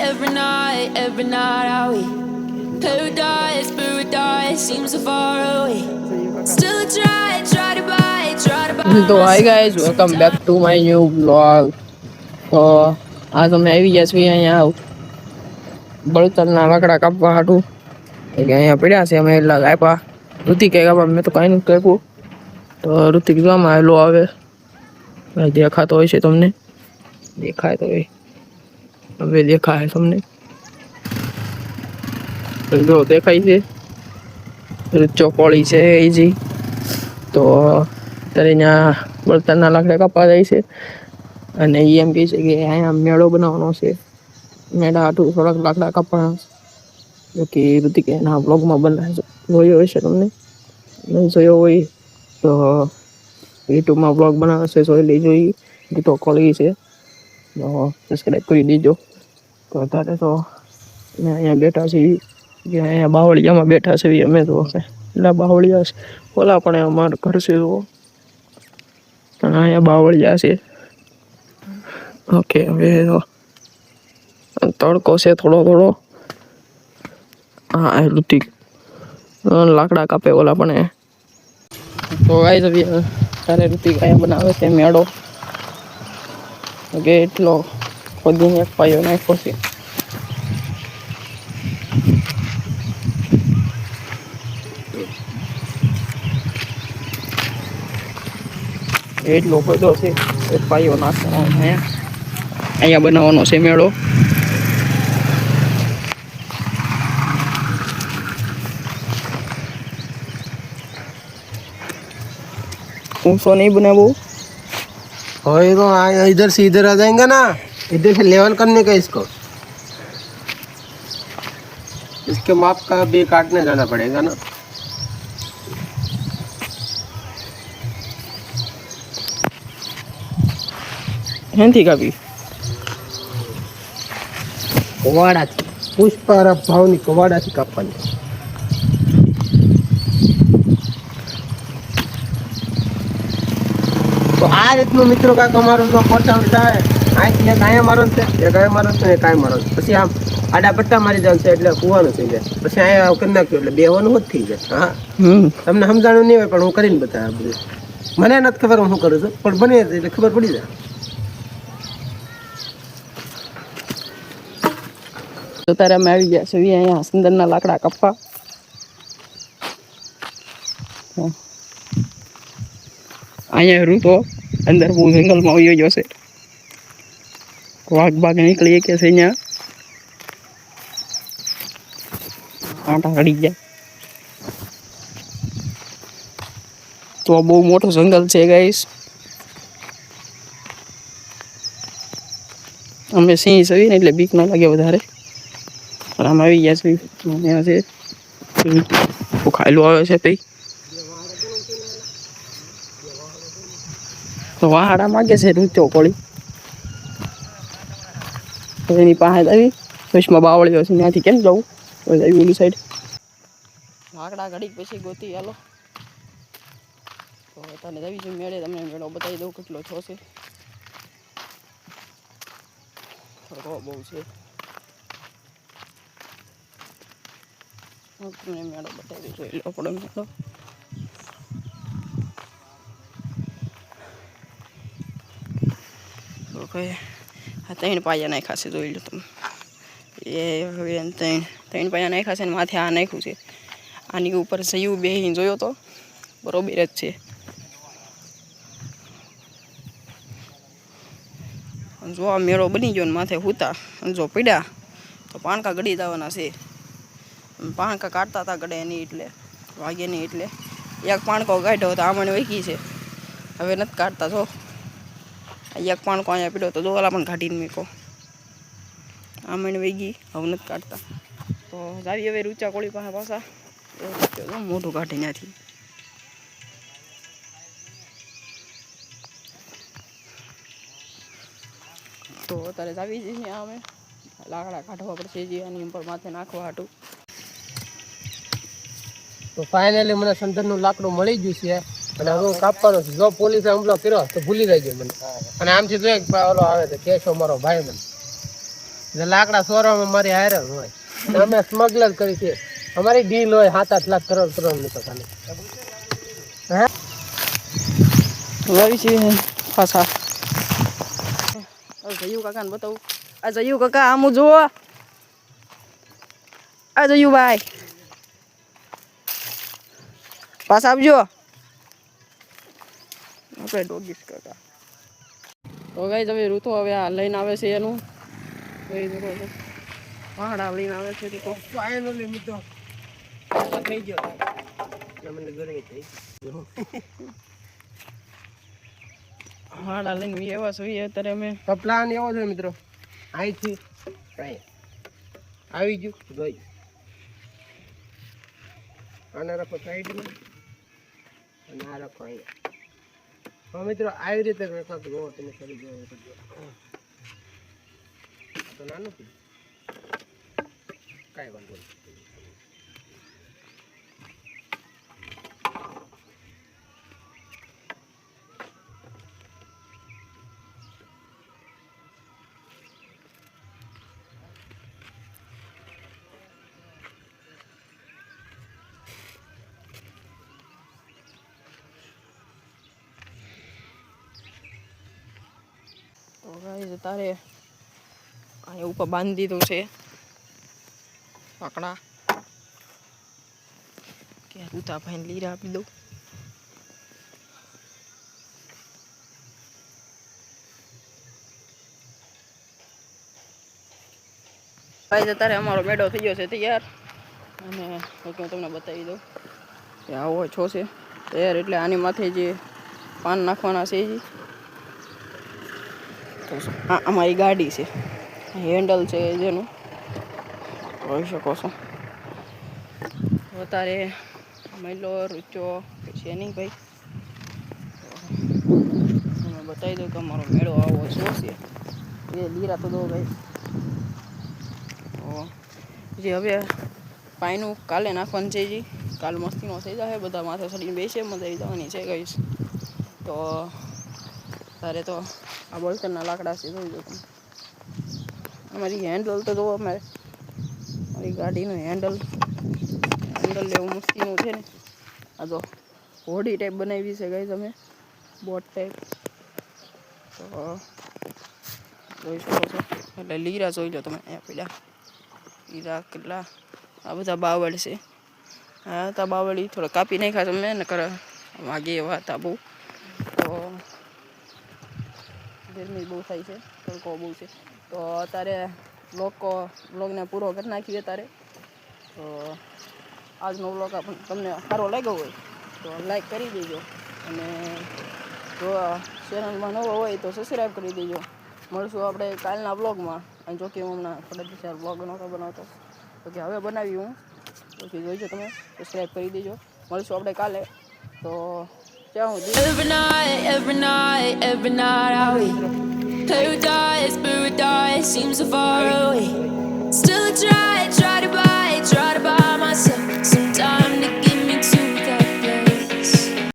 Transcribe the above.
every night are we paradise seems so far away. Still try to buy તો hi guys welcome back to my new blog. તો આ તમે આવી ગયા છીએ અહીંયા બળતણના લાકડા કાપવા હાટું કે અહીંયા પડ્યા છે અમે એટલા કાપ્યા. ઋતિક કાપ્યા મેં તો કાંઈ નથી કાપ્યું. તો ઋતિક જોવામાં આવેલો આવે દેખાતો હોય છે તમને, દેખાય તો હોય હવે દેખાય તમને જો દેખાય છે ચોકોળી છે એજી. તો અત્યારે ત્યાં બળતણના લાકડા કાપવા જાય છે અને એ એમ કહે છે કે અહીંયા મેળો બનાવવાનો છે, મેળા હાટું થોડાક લાકડા કાપવાના છે કે ઋતિક એના બ્લોગમાં બનાવે જોયો હશે તમને, નહીં જોયો હોય તો યુટ્યુબમાં બ્લોગ બનાવે છે જોઈ લેજો. એ તો કોળી છે તો સબસ્ક્રાઈબ કરી દેજો. તો અત્યારે તો અહીંયા બેઠા છીએ કે અહીંયા બાવળિયામાં બેઠા છે અમે તો એટલે બાવળિયા ઓલા પણ અમારું ઘર છે તો પણ અહીંયા બાવળિયા છે. ઓકે હવે તડકો છે થોડો થોડો. હા ઋતિક લાકડા કાપે ઓલા પણ. તો ગાઈસ હવે તારે ઋતિક અહીંયા બનાવે છે મેળો કે એટલો ખોદીને પાયો નાખ્યો છે. એટલો બધો છે પાયો નાખવાનો અહીંયા બનાવવાનો છે મેળો. ऊंचा नहीं बना वो होएगा। इधर से इधर आ जाएंगे ना, इधर से लेवल करने का इसको, इसके माप का भी काटने जाना पड़ेगा ना. हेंथी का भी કવાડા થી પુષ્પા ભાવની કવાડા થી કાપવાની. તો આ રીતનું મિત્રો કાંઈક અમારું તો પોતાનું થાય. આ ગાય મારો છે, એ ગાય મારો છે, એ કાંઈ મારો છે. પછી આમ આડા પટ્ટા મારી જાય છે એટલે કૂવાનું થઈ જાય. પછી અહીંયા કરી નાખ્યું એટલે બેવાનું જ થઈ જાય. હા તમને સમજાણું નહીં હોય પણ હું કરીને બતાવ્યા બધું. મને નથી ખબર હું શું કરું છું પણ બને એટલે ખબર પડી જાય. તો તારે અમે આવી ગયા છે અહીંયા સુંદરના લાકડા કાપવા. અહીંયા રૂ તો અંદર બહુ જંગલમાં આવી ગયો છે, વાઘ બાઘ નીકળી કે છે અહીંયા આંટા ચડી ગયા. તો બહુ મોટું જંગલ છે ગાઈસ. અમે સિંહ છે ને એટલે બીક ના લાગે વધારે. આમ આવી ગયા છે અહીંયા છે ખાયલું આવે છે તઈ તો વાહાડા માગે છે રૂચો કોળી. એની પાસે આવી વિશમાં બાવળીઓ છે ત્યાંથી કેમ જવું આવી ઓલી સાઈડ લાકડા ઘડીક પછી ગોતી હાલો. તો તને જવી છે મેળે, તમને મેળો બતાવી દઉં કેટલો છો છે. બહુ છે તમને મેળો બતાવી જોઈ લો પડે મેળો. ઓકે આ 3 પાયા નાખ્યા છે જોઈ લો તમે. એ હવે 3 પાયા નાખ્યા છે ને માથે આ નાખ્યું છે. આની ઉપર સયું બેહીને જોયો તો બરોબર જ છે. જો આ મેળો બની ગયો ને માથે હુતા જો પડ્યા તો પાણકા ગળી જવાના છે. પાણકા કાઢતા હતા ગળે નહીં એટલે વાગે નહીં એટલે એક પાણકો કાઢ્યો તો આમણે વેકી છે. હવે નથી કાઢતા. જો એક પાણકો અહીંયા પીડ્યો તો ઓલા પણ કાઢીને મેકો આમણે વેગી હવે નથી કાઢતા. તો જાવી હવે રૂચા કોળી પાસે પાછા મોઢું કાઢી ત્યાંથી. તો અત્યારે જાવી જઈએ અમે લાકડા કાઢવા પડશે જે આની ઉપર માથે નાખવા હાટું. તો ફાઇનલી મને સંદનનું લાકડું મળી ગયું છે અને હવે કાપવાનો છે. જો પોલીસે હુમલો કર્યો તો ભૂલી જાય મને. અને આમથી જો એક ઓલો આવે તો કેશો મારો ભાઈ મને જે લાકડા સોરામાં મારી હારે હોય અમે સ્મગલર કરી છે અમારી ડીલ હોય 7-8 લાખ કરોડ ની તો ખાલી હે આવી છે પાછા જયું કાકાને બતાવું આ જયું કાકા આમું જુઓ આ જયું ભાઈ પાછા આવજો આપણે ડોગીસ કાકા તો ગાઈ તમે ઋતુ હવે આ લઈને આવે છે એનું પહાડા લઈને આવે છે તો ફાઇનલી મિત્રો થઈ ગયો મને ગરમી થઈ પહાડા લઈને એવા જોઈએ અત્યારે અમે તો પ્લાન એવો છે મિત્રો અહીંથી આવી ગયું જોઈ આને રાખો સાઈડમાં અને આ રાખો અહીંયા હા મિત્રો આવી રીતે કાંઈક જોવો તમે કરી જોવો તો નાનું કાંઈ વાંધો નહીં તો ગાઈસ તારે અહીંયા ઉપર બાંધી દીધું છે પકડા કે ઉતા ભાઈને લીરા આપી દઉં ગાઈસ અત્યારે અમારો મેળો થઈ ગયો છે તૈયાર અને હું તમને બતાવી દઉં કે આવો છો છે તૈયાર એટલે આની માથે જે પાન નાખવાના છે આ અમારી ગાડી છે હેન્ડલ છે જેનું જોઈ શકો છો અત્યારે મહિલો રૂચો છે નહીં ભાઈ તમે બતાવી દઉં કે અમારો મેળો આવો શું છે એ લીરા તો દો ભાઈ જે હવે પાણીનું કાલે નાખવાનું છે જી કાલ મસ્તીનો થઈ જાય બધા માથે ચડીને બેસે મજા આવી જવાની છે કહીશ તો તારે તો આ બોલ્ટરના લાકડા છે જોઈ દો તમે અમારી હેન્ડલ તો જોવો અમારે મારી ગાડીનું હેન્ડલ લેવું મસ્તીનું છે ને આ તો હોડી ટાઈપ બનાવી છે ગાઈસ અમે બોટ ટાઈપ તો જોઈ શકો છો એટલે લીરા જોઈ લો તમે અહીંયા પડ્યા લીરા કેટલા આ બધા બાવળ છે હા તો બાવળી થોડા કાપી નાખ્યા છે મેં નકર વાગે એવા હતા બહુ તો ગરમી બહુ થાય છે તડકો બહુ છે તો અત્યારે બ્લોગને પૂરો કરી નાખીએ અત્યારે તો આજનો બ્લોગ તમને સારો લાગ્યો હોય તો લાઈક કરી દેજો અને જો ચેનલમાં નવો હોય તો સબસ્ક્રાઈબ કરી દેજો મળશું આપણે કાલના બ્લોગમાં અને જો કે હું હમણાં થોડા બ્લોગ નહોતો બનાવતો તો કે હવે બનાવી હું પછી જોઈજો તમે સબસ્ક્રાઈબ કરી દેજો મળશું આપણે કાલે તો Every night I we paradise seems so far away. Still I try